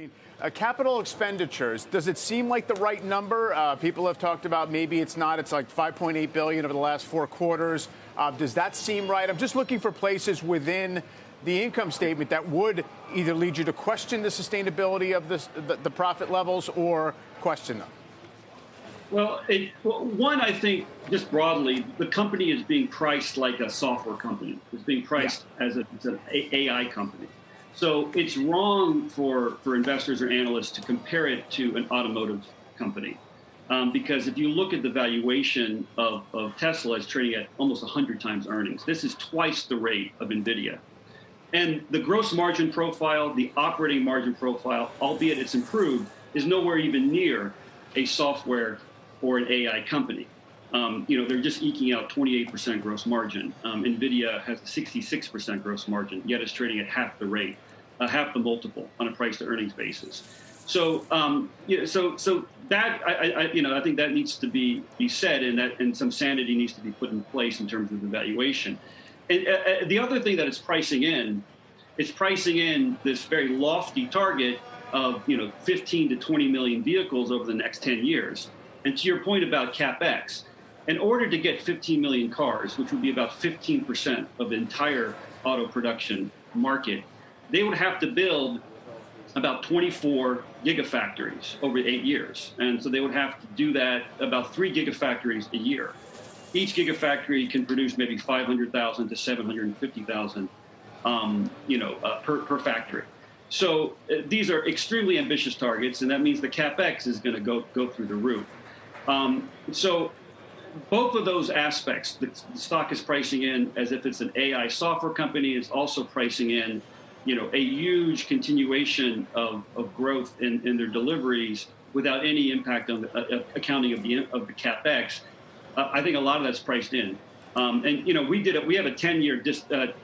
mean, capital expenditures, does it seem like the right number? People have talked about maybe it's not. It's like $5.8 billion over the last 4 quarters. Does that seem right? I'm just looking for places within the income statement that would either lead you to question the sustainability of the profit levels or question them. Well, one, I think, just broadly, the company is being priced like a software company. It's being priced as an AI company. So it's wrong for investors or analysts to compare it to an automotive company. Because if you look at the valuation of Tesla, it's trading at almost 100 times earnings. This is twice the rate of NVIDIA. And the gross margin profile, the operating margin profile, albeit it's improved, is nowhere even near a software or an AI company. They're just eking out 28% gross margin. NVIDIA has a 66% gross margin, yet it's trading at half the rate, half the multiple on a price to earnings basis. So, that I think that needs to be said, and some sanity needs to be put in place in terms of the valuation. And the other thing that it's pricing in this very lofty target of 15 to 20 million vehicles over the next 10 years. And to your point about CapEx, in order to get 15 million cars, which would be about 15% of the entire auto production market, they would have to build about 24 gigafactories over 8 years. And so they would have to do that about 3 gigafactories a year. Each gigafactory can produce maybe 500,000 to 750,000, per factory. So these are extremely ambitious targets, and that means the CapEx is going to go through the roof. So both of those aspects, the stock is pricing in as if it's an AI software company. It's also pricing in, a huge continuation of growth in their deliveries without any impact on the accounting of the CapEx. I think a lot of that's priced in. And we have a 10-year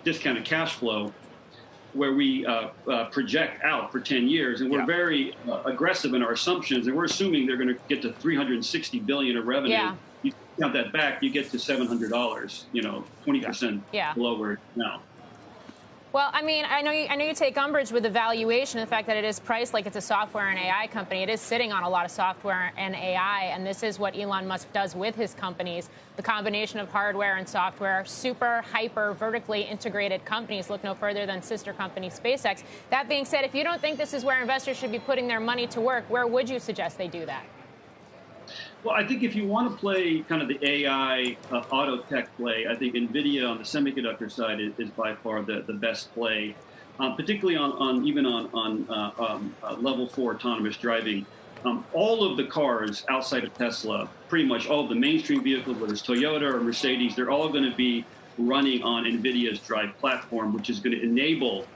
discounted cash flow where we project out for 10 years, and we're very aggressive in our assumptions, and we're assuming they're going to get to $360 billion of revenue. Yeah. You count that back, you get to $700, 20% below where it's now. Well, I mean, I know you take umbrage with the valuation, the fact that it is priced like it's a software and AI company. It is sitting on a lot of software and AI, and this is what Elon Musk does with his companies. The combination of hardware and software, super, hyper, vertically integrated companies. Look no further than sister company SpaceX. That being said, if you don't think this is where investors should be putting their money to work, where would you suggest they do that? Well, I think if you want to play kind of the AI auto tech play, I think NVIDIA on the semiconductor side is by far the best play, particularly on level 4 autonomous driving. All of the cars outside of Tesla, pretty much all of the mainstream vehicles, whether it's Toyota or Mercedes, they're all going to be running on NVIDIA's Drive platform, which is going to enable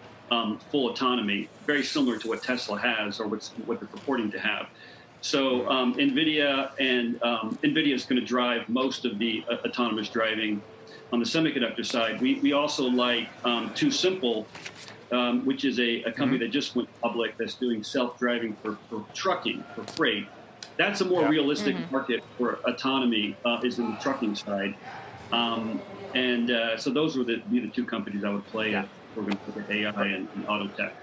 full autonomy, very similar to what Tesla has or what they're purporting to have. So NVIDIA is going to drive most of the autonomous driving on the semiconductor side. We also like Too Simple, which is a company that just went public that's doing self-driving for trucking, for freight. That's a more realistic market for autonomy is in the trucking side. So those would be the two companies I would play if we're going to look at AI and auto tech.